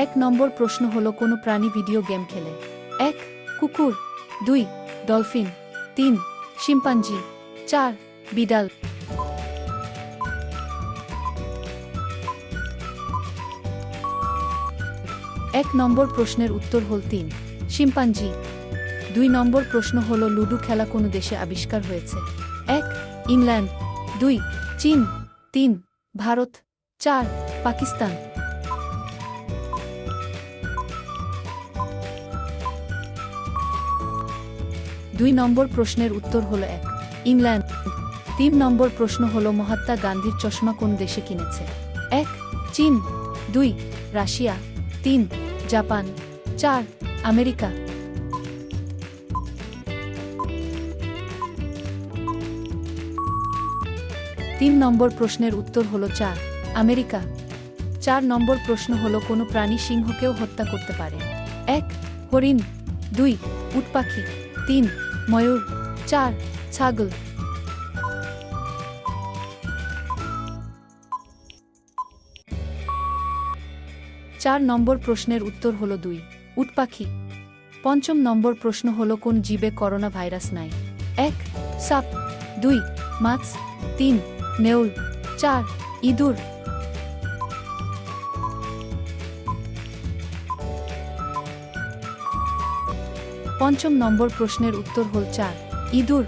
এক নম্বর প্রশ্ন হলো কোনো প্রাণী ভিডিও গেম খেলে? 1. কুকুর, 2. ডলফিন, 3. শিম্পাঞ্জি, 4. বিড়াল। এক নম্বর প্রশ্নের উত্তর হল 3. শিম্পাঞ্জি। 2 নম্বর প্রশ্ন হল লুডো খেলা কোন দেশে আবিষ্কার হয়েছে? 1. ইংল্যান্ড, 2. চীন, 3. ভারত, 4. পাকিস্তান। 2 নম্বর প্রশ্নের উত্তর হল 1. ইংল্যান্ড। 3 নম্বর প্রশ্ন হল মহাত্মা গান্ধীর চশমা কোন দেশে কিনেছে? 1. চীন, 2. রাশিয়া, 3. জাপান, 4. আমেরিকা। 3 নম্বর প্রশ্নের উত্তর হল 4. আমেরিকা। 4 নম্বর প্রশ্ন হল কোনো প্রাণী সিংহকেও হত্যা করতে পারে? 1. হরিণ, 2. উট পাখি, 3. ময়ূর, 4. ছাগল। 4 নম্বর প্রশ্নের উত্তর হল 2. উট পাখি। 5ম নম্বর প্রশ্ন হল কোন জীবে করোনা ভাইরাস নাই? 1. সাপ, 2. মাছ, 3. নেউল, 4. ইঁদুর। 5ম নম্বর প্রশ্নের উত্তর হল 4. ইঁদুর।